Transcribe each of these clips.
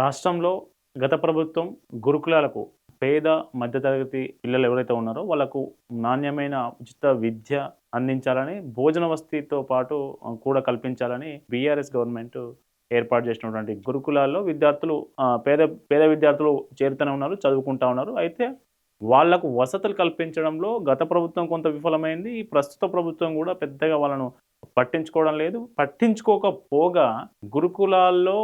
రాష్ట్రంలో గత ప్రభుత్వం గురుకులాలకు పేద మధ్యతరగతి పిల్లలు ఎవరైతే ఉన్నారో వాళ్ళకు నాణ్యమైన ఉచిత విద్య అందించాలని భోజన వసతితో పాటు కూడా కల్పించాలని బీఆర్ఎస్ గవర్నమెంట్ ఏర్పాటు చేసినటువంటి గురుకులాల్లో విద్యార్థులు పేద పేద విద్యార్థులు చేరుతూనే ఉన్నారు, చదువుకుంటా ఉన్నారు. అయితే వాళ్లకు వసతులు కల్పించడంలో గత ప్రభుత్వం కొంత విఫలమైంది. ఈ ప్రస్తుత ప్రభుత్వం కూడా పెద్దగా వాళ్ళను పట్టించుకోవడం లేదు. పట్టించుకోకపోగా గురుకులాల్లో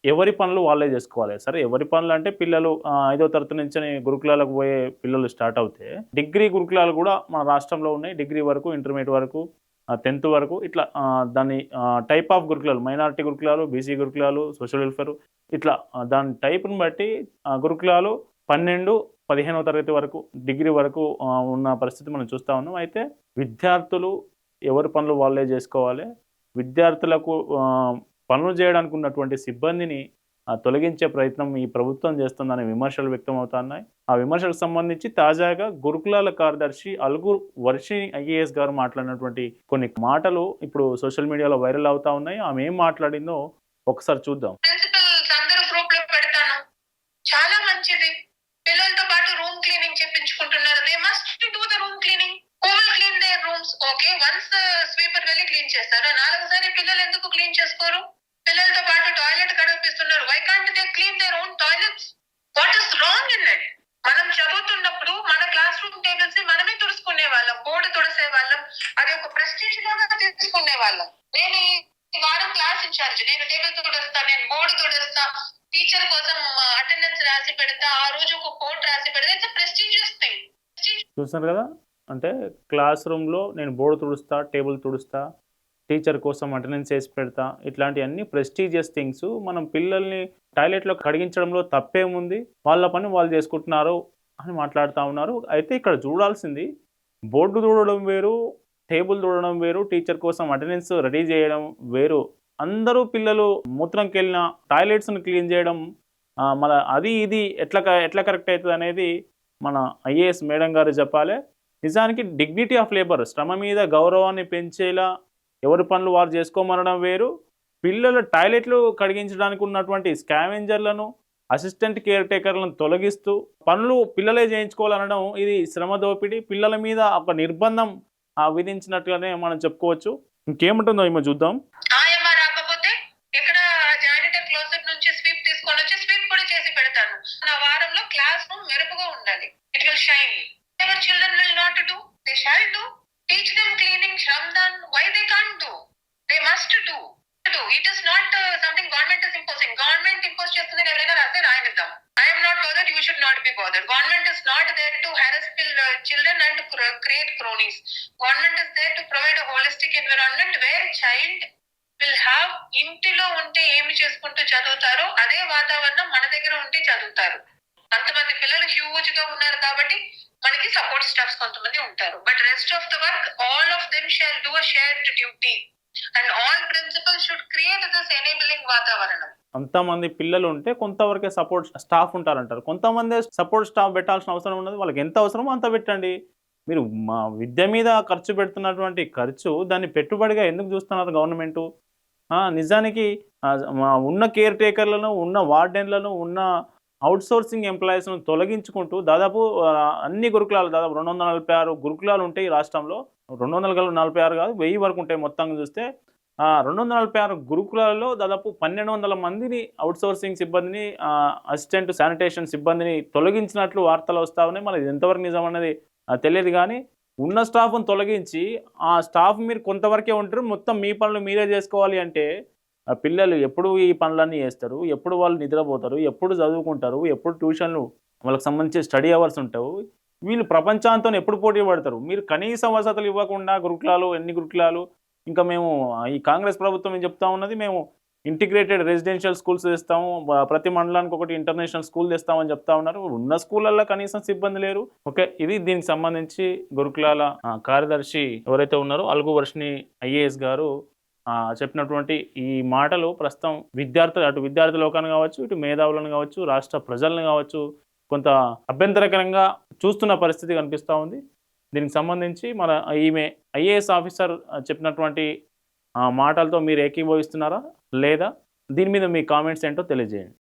ఎవరి పనులు వాళ్ళే చేసుకోవాలి. సరే, ఎవరి పనులు అంటే పిల్లలు 5వ తరగతి నుంచి గురుకులాలకు పోయే పిల్లలు స్టార్ట్ అవుతే డిగ్రీ గురుకులాలు కూడా మన రాష్ట్రంలో ఉన్నాయి. డిగ్రీ వరకు, ఇంటర్మీడియట్ వరకు, 10th వరకు ఇట్లా దాన్ని టైప్ ఆఫ్ గురుకులాలు, మైనారిటీ గురుకులాలు, బీసీ గురుకులాలు, సోషల్ వెల్ఫేర్ ఇట్లా దాని టైప్ని బట్టి గురుకులాలు 12, 15వ తరగతి వరకు, డిగ్రీ వరకు ఉన్న పరిస్థితి మనం చూస్తూ ఉన్నాం. అయితే విద్యార్థులు ఎవరి పనులు వాళ్ళే చేసుకోవాలి. విద్యార్థులకు పనులు చేయడానికి ఉన్నటువంటి సిబ్బందిని తొలగించే ప్రయత్నం ఈ ప్రభుత్వం చేస్తుందనే విమర్శలు వ్యక్తమవుతున్నాయి. ఆ విమర్శలకు సంబంధించి తాజాగా గురుకులాల కార్యదర్శి అలుగు వర్షిణి ఐఏఎస్ గారు మాట్లాడినటువంటి కొన్ని మాటలు ఇప్పుడు సోషల్ మీడియాలో వైరల్ అవుతా ఉన్నాయి. ఆమె ఏం మాట్లాడిందో ఒకసారి చూద్దాం. చాలా మంచిది. పిల్లలతో పాటు రూమ్ క్లీనింగ్ చెప్పించుకుంటున్నారు. They must do the room cleaning. Who will clean their rooms? Okay, once sweeper వెళ్ళి క్లీన్ చేస్తారు. 4సారి పిల్లలు ఎందుకు క్లీన్ చేసుకోరు? పిల్లలతో పాటు టాయిలెట్ కడిపిస్తున్నారు. Why can't they clean their own toilets? What is wrong in it? మనం చదువుతున్నప్పుడు మన క్లాస్ రూమ్ టేబుల్స్ మనమే తుడుచుకునే వాళ్ళం, బోర్డు తుడిసే వాళ్ళం. అది ఒక ప్రెస్టీజ్ లాగా తీసుకునే వాళ్ళం. నేను ఈ వారం క్లాస్ ఇన్ఛార్జ్, నేను టేబుల్ తుడుస్తా, నేను బోర్డు తుడుస్తా, టీచర్ కోసం అటెండెన్స్ రాసి పెడతా, ఆ రోజు ఒక కోట్ రాసి పెడతా. It's prestigious thing. చూస్తున్నారు కదా, అంటే క్లాస్ రూమ్లో నేను బోర్డు తుడుస్తా, టేబుల్ తుడుస్తా, టీచర్ కోసం అటెండెన్స్ వేసి పెడతా, ఇట్లాంటివన్నీ ప్రెస్టీజియస్ థింగ్స్. మనం పిల్లల్ని టాయిలెట్లో కడిగించడంలో తప్పేముంది, వాళ్ళ పని వాళ్ళు చేసుకుంటున్నారు అని మాట్లాడుతూ ఉన్నారు. అయితే ఇక్కడ చూడాల్సింది బోర్డు తుడవడం వేరు, టేబుల్ తుడవడం వేరు, టీచర్ కోసం అటెండెన్స్ రెడీ చేయడం వేరు. అందరూ పిల్లలు మూత్రంకి వెళ్ళిన టాయిలెట్స్ని క్లీన్ చేయడం మన అది ఇది ఎట్లా కరెక్ట్ అవుతుంది అనేది మన ఐఏఎస్ మేడం గారు చెప్పాలి. నిజానికి డిగ్నిటీ ఆఫ్ లేబర్, శ్రమ మీద గౌరవాన్ని పెంచేలా ఎవరి పనులు వారు చేసుకోమనడం వేరు. పిల్లల టాయిలెట్లు కడిగించడానికి ఉన్నటువంటి స్కావెంజర్లను, అసిస్టెంట్ కేర్ టేకర్లను తొలగిస్తూ పనులు పిల్లలే చేయించుకోవాలనడం ఇది శ్రమ దోపిడీ. పిల్లల మీద ఒక నిర్బంధం విధించినట్లుగానే మనం చెప్పుకోవచ్చు. ఇంకేముంటుందో ఏమో చూద్దాం. వారంలో క్లాస్ రూమ్ మెరుపుగా ఉండాలి. It will shine. Ever children will not do, they shall do. Teach them cleaning, shramdaan. Why they can't do? They must do. It is not something government is imposing. Government impose చేస్తుంది, ఎవరైనా రాస్తే రాయనిద్దాం. I am not bothered, you should not be bothered. Government is not there to harass children and create cronies. Government is there to provide a holistic environment where child will have ఇంటిలో ఉంటే ఏమి చేసుకుంటూ చదువుతారో అదే వాతావరణం మన దగ్గర ఉంటే చదువుతారు. అంతమంది పిల్లలు హ్యూజ్ గా ఉన్నారు కాబట్టి మనకి సపోర్ట్ స్టాఫ్స్ కొంతమంది ఉంటారు. But rest of the work all of them shall do a shared duty and all principals should create this enabling వాతావరణం. అంతమంది పిల్లలు ఉంటే కొంతవరకే సపోర్ట్ స్టాఫ్ ఉంటారంటారు. కొంతమంది సపోర్ట్ స్టాఫ్ పెట్టాల్సిన అవసరం ఉన్నది. వాళ్ళకి ఎంత అవసరమో అంత పెట్టండి. మీరు మా విద్య మీద ఖర్చు పెడుతున్నటువంటి ఖర్చు దాన్ని పెట్టుబడిగా ఎందుకు చూస్తున్నారు గవర్నమెంటు? నిజానికి ఉన్న కేర్ టేకర్లను, ఉన్న వార్డెన్లను, ఉన్న అవుట్సోర్సింగ్ ఎంప్లాయీస్ను తొలగించుకుంటూ దాదాపు అన్ని గురుకులాలు, దాదాపు 246 గురుకులాలు ఉంటాయి ఈ రాష్ట్రంలో. 246 కాదు, 1000 వరకు ఉంటాయి మొత్తంగా చూస్తే. 246 గురుకులాలలో దాదాపు 1200 మందిని అవుట్సోర్సింగ్ సిబ్బందిని, అసిస్టెంట్ శానిటేషన్ సిబ్బందిని తొలగించినట్లు వార్తలు వస్తూ ఉన్నాయి. మరి ఇది ఎంతవరకు నిజం అన్నది తెలియదు. కానీ ఉన్న స్టాఫ్ను తొలగించి ఆ స్టాఫ్ మీరు కొంతవరకే ఉంటారు, మొత్తం మీ పనులు మీరే చేసుకోవాలి అంటే పిల్లలు ఎప్పుడు ఈ పనులన్నీ చేస్తారు? ఎప్పుడు వాళ్ళు నిద్రపోతారు? ఎప్పుడు చదువుకుంటారు? ఎప్పుడు ట్యూషన్లు వాళ్ళకి సంబంధించి స్టడీ అవర్స్ ఉంటావు? వీళ్ళు ప్రపంచాంతో ఎప్పుడు పోటీ పడతారు? మీరు కనీస వసతులు ఇవ్వకుండా గురుకులాలు, ఎన్ని గురుకులాలు, ఇంకా మేము ఈ కాంగ్రెస్ ప్రభుత్వం ఏం చెప్తా ఉన్నది, మేము ఇంటిగ్రేటెడ్ రెసిడెన్షియల్ స్కూల్స్ తెస్తాము, ప్రతి మండలానికి ఒకటి ఇంటర్నేషనల్ స్కూల్ తెస్తామని చెప్తా ఉన్నారు. ఉన్న స్కూళ్ళల్లో కనీసం సిబ్బంది లేరు. ఓకే, ఇది దీనికి సంబంధించి గురుకులాల కార్యదర్శి ఎవరైతే ఉన్నారో అలుగు వర్షిణి ఐఏఎస్ గారు చెప్పినటువంటి ఈ మాటలు ప్రస్తుతం అటు విద్యార్థి లోకాన్ని కావచ్చు, ఇటు మేధావులను కావచ్చు, రాష్ట్ర ప్రజలను కావచ్చు కొంత అభ్యంతరకరంగా చూస్తున్న పరిస్థితి కనిపిస్తూ ఉంది. దీనికి సంబంధించి మన ఈమె ఐఏఎస్ ఆఫీసర్ చెప్పినటువంటి మాటలతో మీరు ఏకీభవిస్తున్నారా లేదా? దీని మీద మీ కామెంట్స్ ఏంటో తెలియజేయండి.